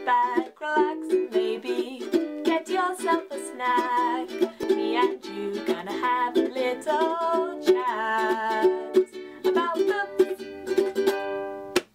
back, relax, and maybe get yourself a snack. Me and you gonna have a little chat about books.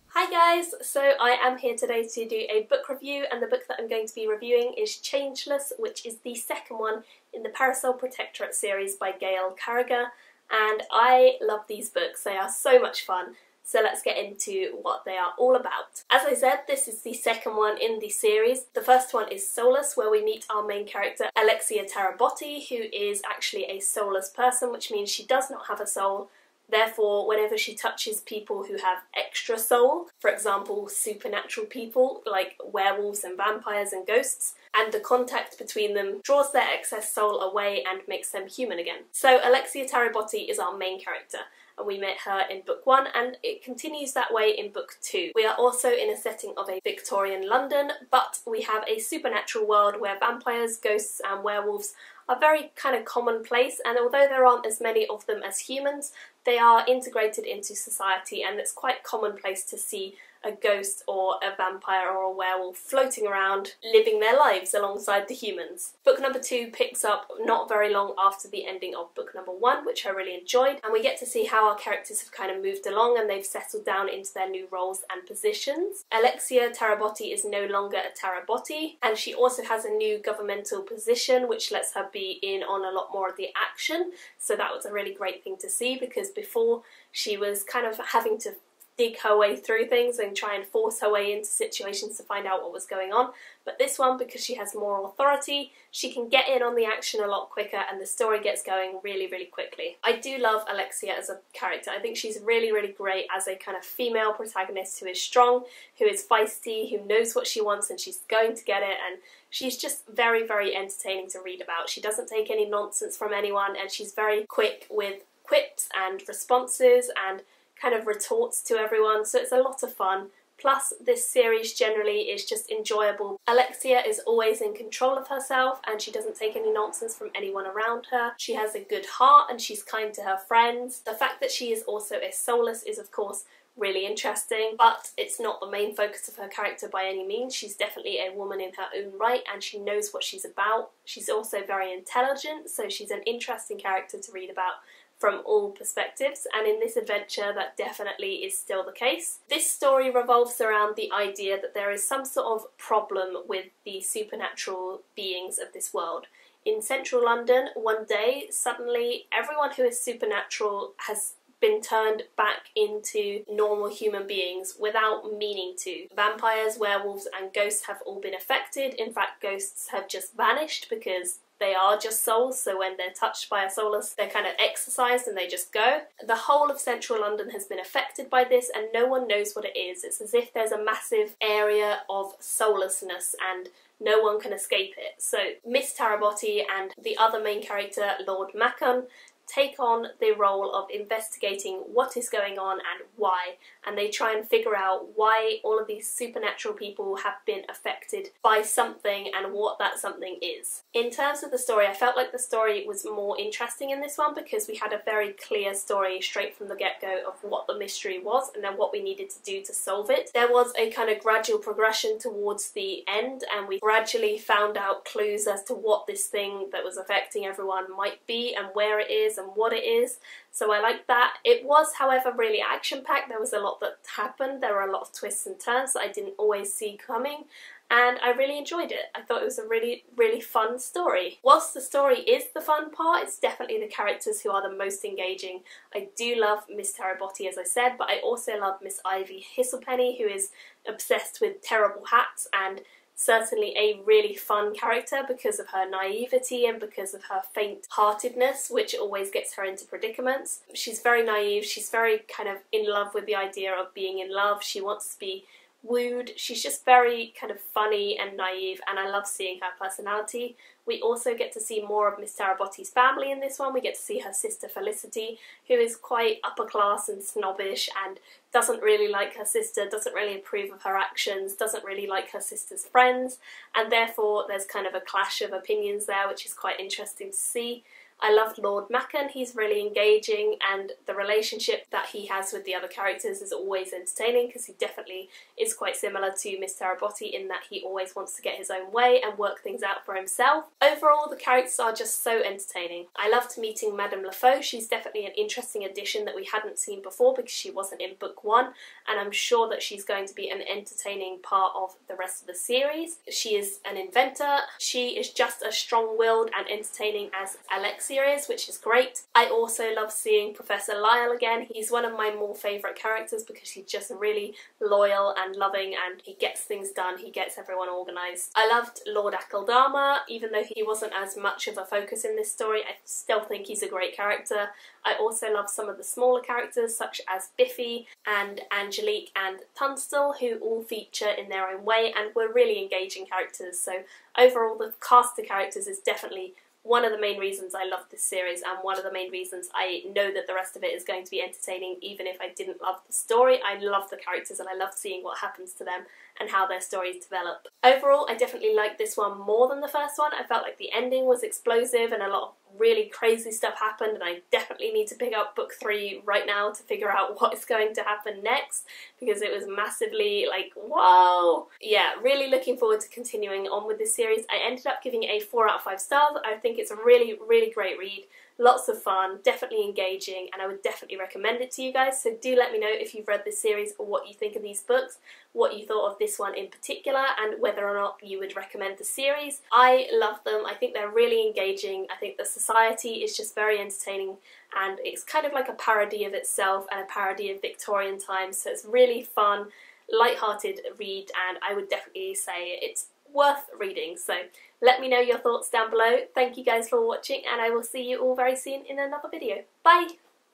Hi guys, so I am here today to do a book review, and the book that I'm going to be reviewing is Changeless, which is the second one in the Parasol Protectorate series by Gail Carriger, and I love these books. They are so much fun. So let's get into what they are all about. As I said, this is the second one in the series. The first one is Soulless, where we meet our main character, Alexia, who is actually a soulless person, which means she does not have a soul. Therefore, whenever she touches people who have extra soul, for example, supernatural people like werewolves and vampires and ghosts, and the contact between them draws their excess soul away and makes them human again. So Alexia is our main character, and we met her in book 1, and it continues that way in book 2. We are also in a setting of a Victorian London, but we have a supernatural world where vampires, ghosts and werewolves are very kind of commonplace, and although there aren't as many of them as humans, they are integrated into society, and it's quite commonplace to see a ghost or a vampire or a werewolf floating around, living their lives alongside the humans. Book number 2 picks up not very long after the ending of book number 1, which I really enjoyed, and we get to see how our characters have kind of moved along and they've settled down into their new roles and positions. Alexia is no longer a Tarabotti, and she also has a new governmental position which lets her be in on a lot more of the action, so that was a really great thing to see, because before she was kind of having to dig her way through things and try and force her way into situations to find out what was going on. But this one, because she has more authority, she can get in on the action a lot quicker and the story gets going really, really quickly. I do love Alexia as a character. I think she's really, really great as a kind of female protagonist who is strong, who is feisty, who knows what she wants and she's going to get it, and she's just very, very entertaining to read about. She doesn't take any nonsense from anyone, and she's very quick with quips and responses and kind of retorts to everyone, so it's a lot of fun. Plus, this series generally is just enjoyable. Alexia is always in control of herself and she doesn't take any nonsense from anyone around her. She has a good heart and she's kind to her friends. The fact that she is also a soulless is of course really interesting, but it's not the main focus of her character by any means. She's definitely a woman in her own right and she knows what she's about. She's also very intelligent, so she's an interesting character to read about from all perspectives, and in this adventure that definitely is still the case. This story revolves around the idea that there is some sort of problem with the supernatural beings of this world. In central London, one day, suddenly everyone who is supernatural has been turned back into normal human beings without meaning to. Vampires, werewolves and ghosts have all been affected. In fact, ghosts have just vanished because they are just souls, so when they're touched by a soulless, they're kind of exorcised and they just go. The whole of central London has been affected by this and no one knows what it is. It's as if there's a massive area of soullessness and no one can escape it. So Miss Tarabotti and the other main character, Lord Macon, take on the role of investigating what is going on and why, and they try and figure out why all of these supernatural people have been affected by something and what that something is. In terms of the story, I felt like the story was more interesting in this one because we had a very clear story straight from the get-go of what the mystery was and then what we needed to do to solve it. There was a kind of gradual progression towards the end, and we gradually found out clues as to what this thing that was affecting everyone might be and where it is and what it is, so I liked that. It was, however, really action-packed. There was a lot that happened. There were a lot of twists and turns that I didn't always see coming, and I really enjoyed it. I thought it was a really, really fun story. Whilst the story is the fun part, it's definitely the characters who are the most engaging. I do love Miss Tarabotti, as I said, but I also love Miss Ivy Hisselpenny, who is obsessed with terrible hats and certainly a really fun character because of her naivety and because of her faint-heartedness, which always gets her into predicaments. She's very naive, she's very kind of in love with the idea of being in love, she wants to be wooed, she's just very kind of funny and naive, and I love seeing her personality. We also get to see more of Miss Tarabotti's family in this one. We get to see her sister Felicity, who is quite upper class and snobbish and doesn't really like her sister, doesn't really approve of her actions, doesn't really like her sister's friends, and therefore there's kind of a clash of opinions there, which is quite interesting to see. I loved Lord Macon, he's really engaging, and the relationship that he has with the other characters is always entertaining because he definitely is quite similar to Miss Terabotti in that he always wants to get his own way and work things out for himself. Overall, the characters are just so entertaining. I loved meeting Madame Lafoe. She's definitely an interesting addition that we hadn't seen before because she wasn't in book 1, and I'm sure that she's going to be an entertaining part of the rest of the series. She is an inventor. She is just as strong-willed and entertaining as Alexia is, which is great. I also love seeing Professor Lyle again. He's one of my more favourite characters because he's just really loyal and loving and he gets things done, he gets everyone organised. I loved Lord Akeldama, even though he wasn't as much of a focus in this story, I still think he's a great character. I also love some of the smaller characters such as Biffy and Angelique and Tunstall, who all feature in their own way and were really engaging characters. So overall, the cast of characters is definitely one of the main reasons I love this series and one of the main reasons I know that the rest of it is going to be entertaining even if I didn't love the story. I love the characters and I love seeing what happens to them and how their stories develop. Overall, I definitely liked this one more than the first one. I felt like the ending was explosive and a lot of really crazy stuff happened, and I definitely need to pick up book 3 right now to figure out what is going to happen next because it was massively like, whoa! Yeah, really looking forward to continuing on with this series. I ended up giving it a 4 out of 5 stars. I think it's a really, really great read. Lots of fun, definitely engaging, and I would definitely recommend it to you guys. So do let me know if you've read this series or what you think of these books, what you thought of this one in particular, and whether or not you would recommend the series. I love them. I think they're really engaging. I think the society is just very entertaining, and it's kind of like a parody of itself and a parody of Victorian times. So it's really fun, light-hearted read, and I would definitely say it's worth reading. So let me know your thoughts down below. Thank you guys for watching, and I will see you all very soon in another video. Bye!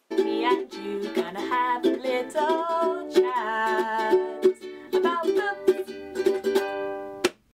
Me and you gonna have a little chat about the